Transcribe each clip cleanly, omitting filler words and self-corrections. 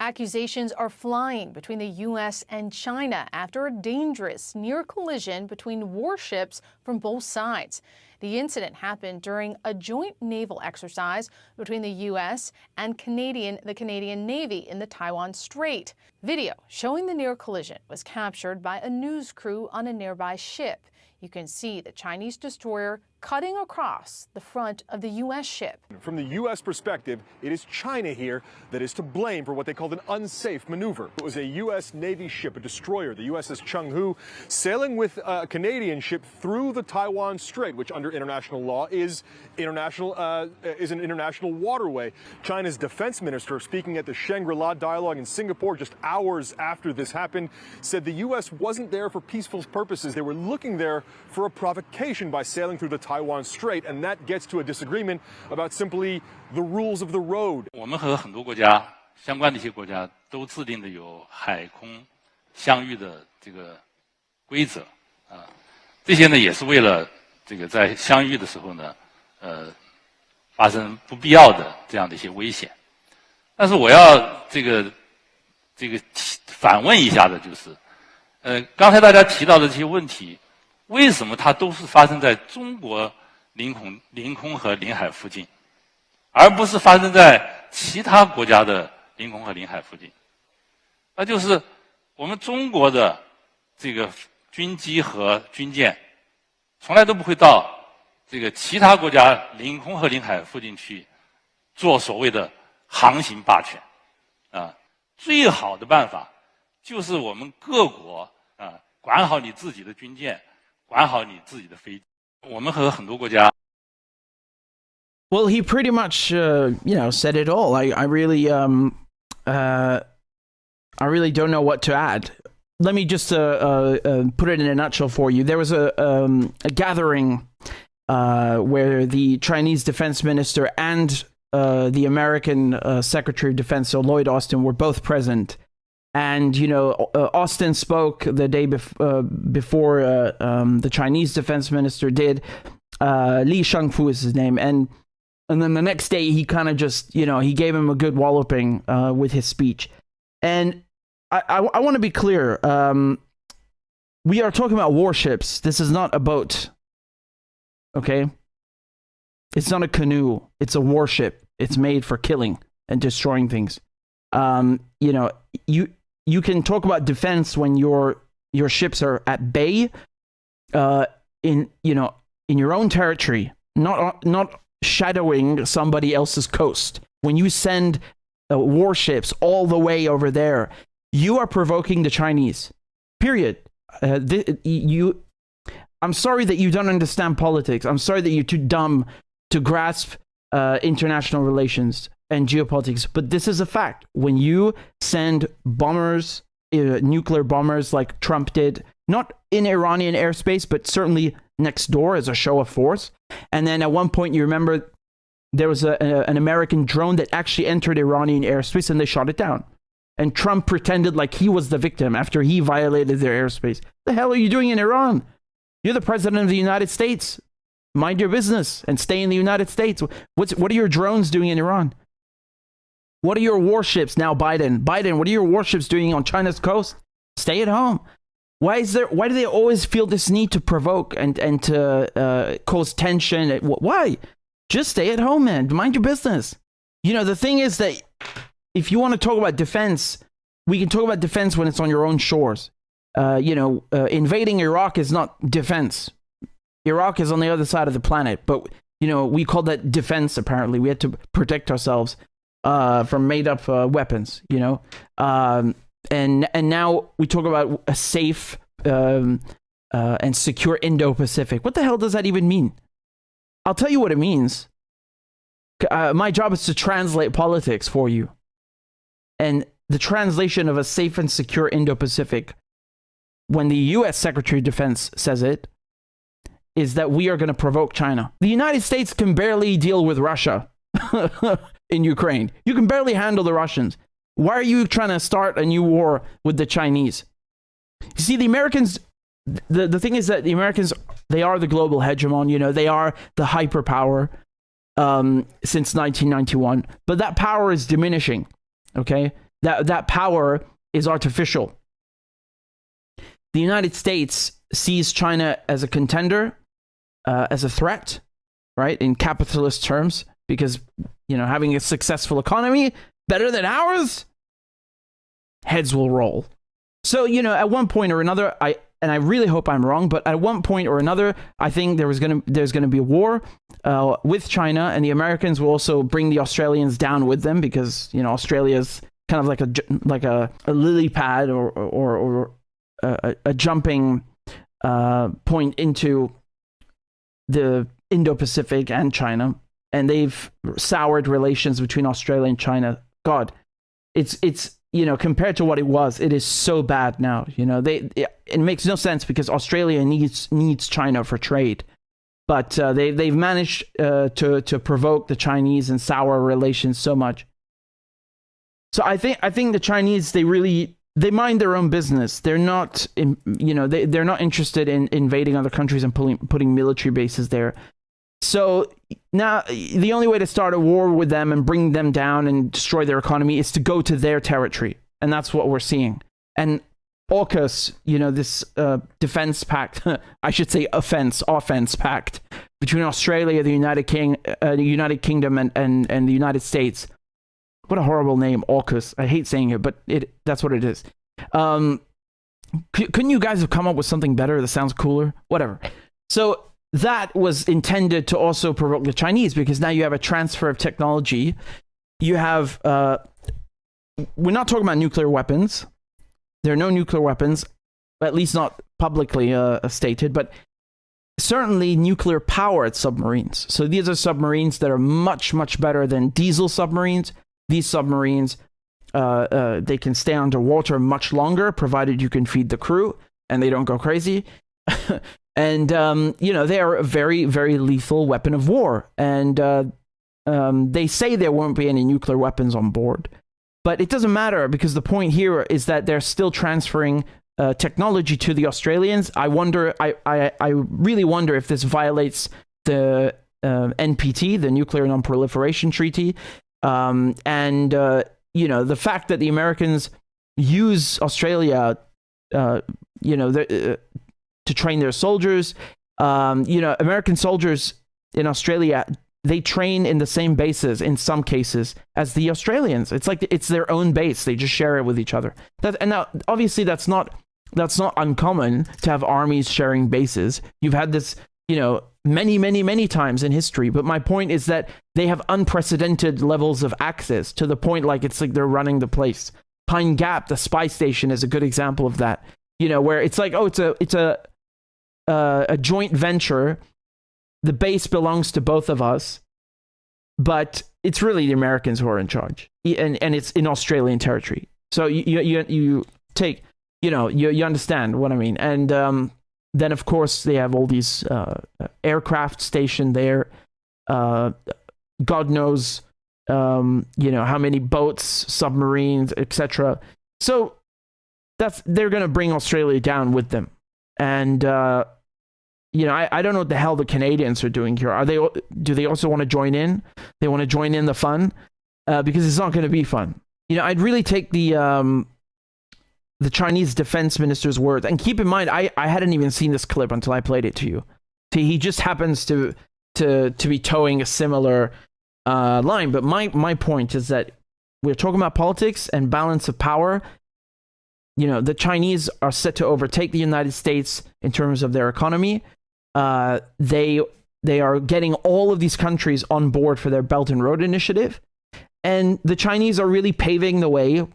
Accusations are flying between the U.S. and China after a dangerous near collision between warships from both sides. The incident happened during a joint naval exercise between the U.S. and the Canadian Navy in the Taiwan Strait. Video showing the near collision was captured by a news crew on a nearby ship. You can see the Chinese destroyer cutting across the front of the U.S. ship. From the U.S. perspective, it is China here that is to blame for what they called an unsafe maneuver. It was a U.S. Navy ship, a destroyer, the USS Chenghu, sailing with a Canadian ship through the Taiwan Strait, which under international law is an international waterway. China's defense minister, speaking at the Shangri-La dialogue in Singapore just hours after this happened, said the U.S. wasn't there for peaceful purposes. They were looking there for a provocation by sailing through the Taiwan Strait, and that gets to a disagreement about simply the rules of the road. 我们和很多国家相关的一些国家都制定的有海空相遇的这个规则啊，这些呢也是为了这个在相遇的时候呢，发生不必要的这样的一些危险。但是我要这个反问一下的就是，刚才大家提到的这些问题。为什么它都是发生在中国领空和领海附近，而不是发生在其他国家的领空和领海附近？那就是我们中国的这个军机和军舰，从来都不会到这个其他国家领空和领海附近去做所谓的航行霸权啊。最好的办法就是我们各国啊管好你自己的军舰。管好你自己的飞机。我们和很多国家。Well, he pretty much, said it all. I really don't know what to add. Let me just put it in a nutshell for you. There was a gathering where the Chinese defense minister and the American Secretary of Defense, so Lloyd Austin, were both present. And, Austin spoke the day before the Chinese defense minister did. Li Shangfu is his name. And then the next day, he kind of just, he gave him a good walloping with his speech. And I want to be clear. We are talking about warships. This is not a boat. Okay? It's not a canoe. It's a warship. It's made for killing and destroying things. You can talk about defense when your ships are at bay, in your own territory, not shadowing somebody else's coast. When you send warships all the way over there, you are provoking the Chinese. Period. I'm sorry that you don't understand politics. I'm sorry that you're too dumb to grasp international relations and geopolitics, but this is a fact. When you send bombers, nuclear bombers like Trump did, not in Iranian airspace, but certainly next door as a show of force, and then at one point, you remember, there was an American drone that actually entered Iranian airspace and they shot it down. And Trump pretended like he was the victim after he violated their airspace. The hell are you doing in Iran? You're the president of the United States. Mind your business and stay in the United States. What are your drones doing in Iran? What are your warships now, Biden? Biden, what are your warships doing on China's coast? Stay at home. Why do they always feel this need to provoke and to cause tension? Why? Just stay at home, man. Mind your business. The thing is that if you want to talk about defense, we can talk about defense when it's on your own shores. Invading Iraq is not defense. Iraq is on the other side of the planet, but we call that defense. Apparently, we had to protect ourselves from made-up weapons. And now we talk about a safe and secure Indo-Pacific. What the hell does that even mean? I'll tell you what it means. My job is to translate politics for you, and the translation of a safe and secure Indo-Pacific, when the U.S. Secretary of Defense says it, is that we are going to provoke China. The United States can barely deal with Russia in Ukraine. You can barely handle the Russians. Why are you trying to start a new war with the Chinese? You see, the Americans, the thing is that the Americans, they are the global hegemon. They are the hyperpower since 1991. But that power is diminishing. Okay? That power is artificial. The United States sees China as a contender, as a threat, right, in capitalist terms, because, having a successful economy better than ours, heads will roll. So, at one point or another, I really hope I'm wrong, but at one point or another, I think there's gonna be a war with China, and the Americans will also bring the Australians down with them, because Australia's kind of like a lily pad or a jumping point into the Indo-Pacific and China, and they've soured relations between Australia and China. God, it's compared to what it was, it is so bad now. It makes no sense, because Australia needs China for trade, but they've managed to provoke the Chinese and sour relations so much. So I think the Chinese, they mind their own business. They're not they're not interested in invading other countries and putting military bases there. So now the only way to start a war with them and bring them down and destroy their economy is to go to their territory. And that's what we're seeing. And AUKUS, this defense pact, I should say offense pact between Australia, the United Kingdom and the United States. What a horrible name, AUKUS. I hate saying it, but that's what it is. Couldn't you guys have come up with something better that sounds cooler? Whatever. So that was intended to also provoke the Chinese, because now you have a transfer of technology. You have, we're not talking about nuclear weapons. There are no nuclear weapons, at least not publicly stated, but certainly nuclear powered submarines. So these are submarines that are much, much better than diesel submarines. These submarines, they can stay underwater much longer, provided you can feed the crew and they don't go crazy. And, they are a very, very lethal weapon of war. And they say there won't be any nuclear weapons on board. But it doesn't matter, because the point here is that they're still transferring technology to the Australians. I really wonder if this violates the NPT, the Nuclear Non-Proliferation Treaty. The fact that the Americans use Australia, to train their soldiers. American soldiers in Australia, they train in the same bases in some cases as the Australians. It's like it's their own base. They just share it with each other. And now, obviously, that's not uncommon to have armies sharing bases. You've had this, many, many, many times in history. But my point is that they have unprecedented levels of access, to the point it's like they're running the place. Pine Gap, the spy station, is a good example of that. Where it's like, it's a joint venture. The base belongs to both of us, but it's really the Americans who are in charge, and it's in Australian territory. So you take, you understand what I mean. And then of course they have all these aircraft stationed there. God knows, how many boats, submarines, etc. So they're going to bring Australia down with them. And I don't know what the hell the Canadians are doing here. Do they also want to join in? They want to join in the fun? Because it's not going to be fun. I'd really take the Chinese defense minister's word. And keep in mind, I hadn't even seen this clip until I played it to you. See, he just happens to be towing a similar line. But my point is that we're talking about politics and balance of power. The Chinese are set to overtake the United States in terms of their economy. They are getting all of these countries on board for their Belt and Road Initiative. And the Chinese are really paving the way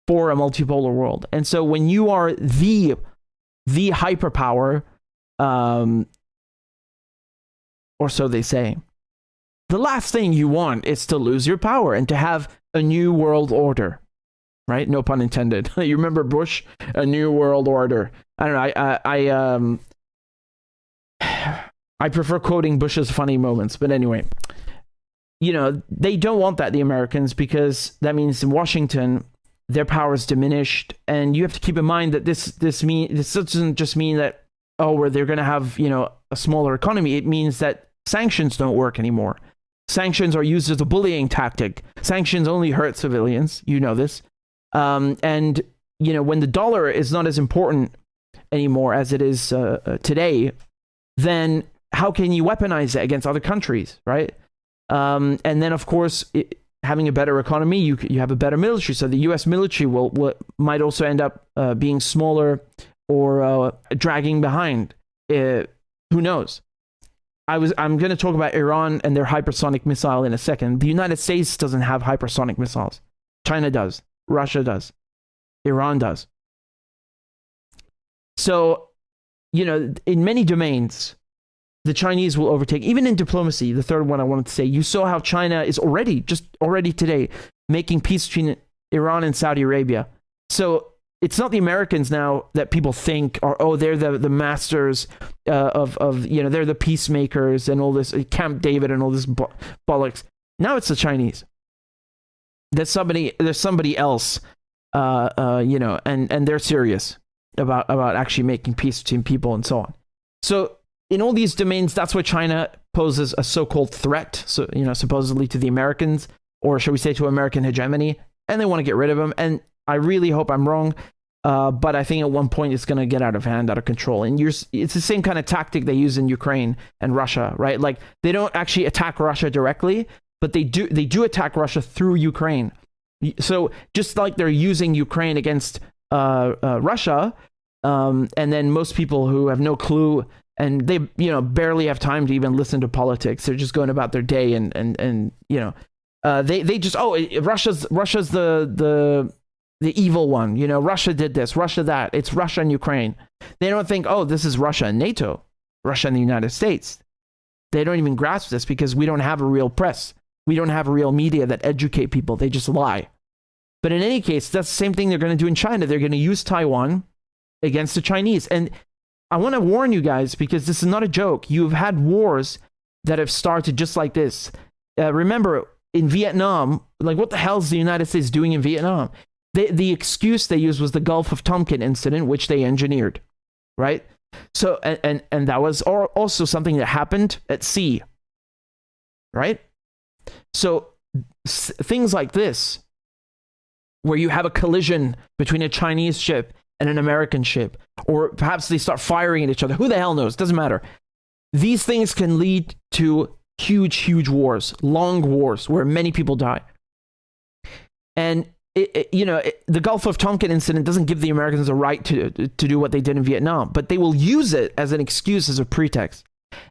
for a multipolar world. And so when you are the hyperpower, or so they say, the last thing you want is to lose your power and to have a new world order. Right? No pun intended. You remember Bush? A new world order. I don't know. I prefer quoting Bush's funny moments. But anyway, they don't want that, the Americans, because that means in Washington, their power is diminished. And you have to keep in mind that this doesn't just mean that, they're going to have, a smaller economy. It means that sanctions don't work anymore. Sanctions are used as a bullying tactic. Sanctions only hurt civilians. You know this. And, when the dollar is not as important anymore as it is today, then how can you weaponize it against other countries, right? And then, of course, having a better economy, you have a better military. So the U.S. military might also end up being smaller or dragging behind. Who knows? I'm going to talk about Iran and their hypersonic missile in a second. The United States doesn't have hypersonic missiles. China does. Russia does. Iran does. So, in many domains, the Chinese will overtake. Even in diplomacy, the third one I wanted to say, you saw how China is already today, making peace between Iran and Saudi Arabia. So it's not the Americans now that people think are, they're the masters of they're the peacemakers and all this, Camp David and all this bollocks. Now it's the Chinese. There's somebody else, and they're serious about actually making peace between people and so on. So in all these domains, that's why China poses a so-called threat, so supposedly to the Americans, or shall we say to American hegemony, and they want to get rid of them. And I really hope I'm wrong, but I think at one point it's going to get out of hand, out of control. And it's the same kind of tactic they use in Ukraine and Russia, right? Like they don't actually attack Russia directly, but they do attack Russia through Ukraine. So just like they're using Ukraine against Russia, and then most people who have no clue and they barely have time to even listen to politics, they're just going about their day and they just Russia's the evil one, Russia did this, Russia that, it's Russia and Ukraine. They don't think, this is Russia and NATO, Russia and the United States. They don't even grasp this because we don't have a real press. We don't have a real media that educate people. They just lie. But in any case, that's the same thing they're going to do in China. They're going to use Taiwan against the Chinese. And I want to warn you guys, because this is not a joke. You've had wars that have started just like this. Remember, in Vietnam, like what the hell is the United States doing in Vietnam? The excuse they used was the Gulf of Tonkin incident, which they engineered, right? So, and that was also something that happened at sea, right? So things like this, where you have a collision between a Chinese ship and an American ship, or perhaps they start firing at each other. Who the hell knows? Doesn't matter. These things can lead to huge wars, long wars where many people die. And the Gulf of Tonkin incident doesn't give the Americans a right to do what they did in Vietnam, but they will use it as an excuse, as a pretext.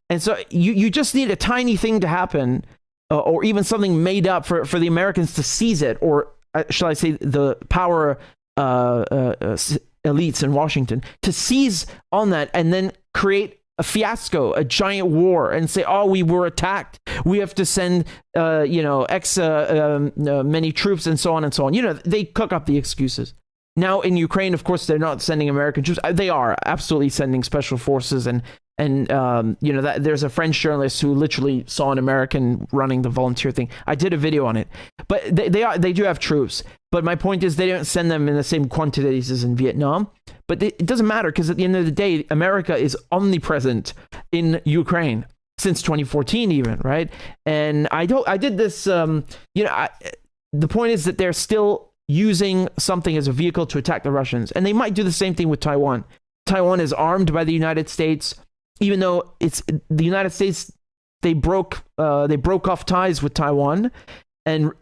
And so you just need a tiny thing to happen, or even something made up for the Americans to seize it, or shall I say the power elites in Washington to seize on that and then create a fiasco, a giant war, and say, we were attacked. We have to send, many troops and so on and so on. They cook up the excuses. Now in Ukraine, of course, they're not sending American troops. They are absolutely sending special forces, and that there's a French journalist who literally saw an American running the volunteer thing. I did a video on it, but they do have troops. But my point is, they don't send them in the same quantities as in Vietnam. But it doesn't matter, because at the end of the day, America is omnipresent in Ukraine since 2014, even, right? And I did this. The point is that they're still using something as a vehicle to attack the Russians, and they might do the same thing with Taiwan. Taiwan is armed by the United States, even though it's the United States. They broke off ties with Taiwan. And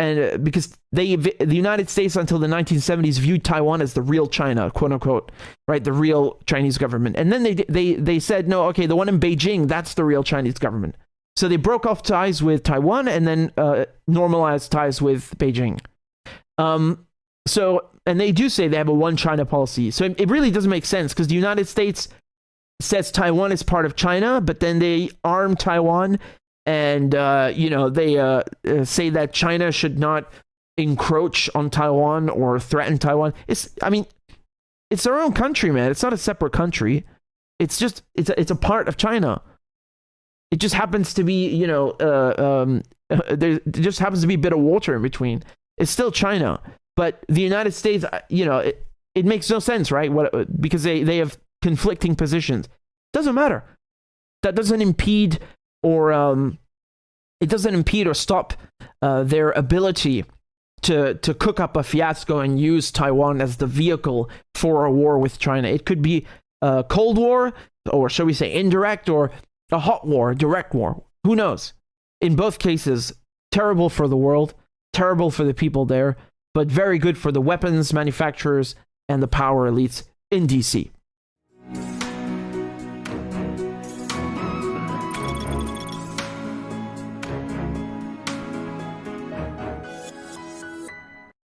because the United States until the 1970s viewed Taiwan as the real China, quote unquote, right? The real Chinese government. And then they said, no, okay, the one in Beijing, that's the real Chinese government. So they broke off ties with Taiwan and then normalized ties with Beijing. So, and they do say they have a one China policy. So it really doesn't make sense, because the United States says Taiwan is part of China, but then they arm Taiwan. And, they say that China should not encroach on Taiwan or threaten Taiwan. It's their own country, man. It's not a separate country. It's just, it's a part of China. It just happens to be, there just happens to be a bit of water in between. It's still China. But the United States, it makes no sense, right? Because they have conflicting positions. Doesn't matter. That doesn't impede or stop their ability to cook up a fiasco and use Taiwan as the vehicle for a war with China. It could be a Cold War, or shall we say indirect, or a hot war, direct war. Who knows? In both cases, terrible for the world, terrible for the people there, but very good for the weapons manufacturers and the power elites in DC.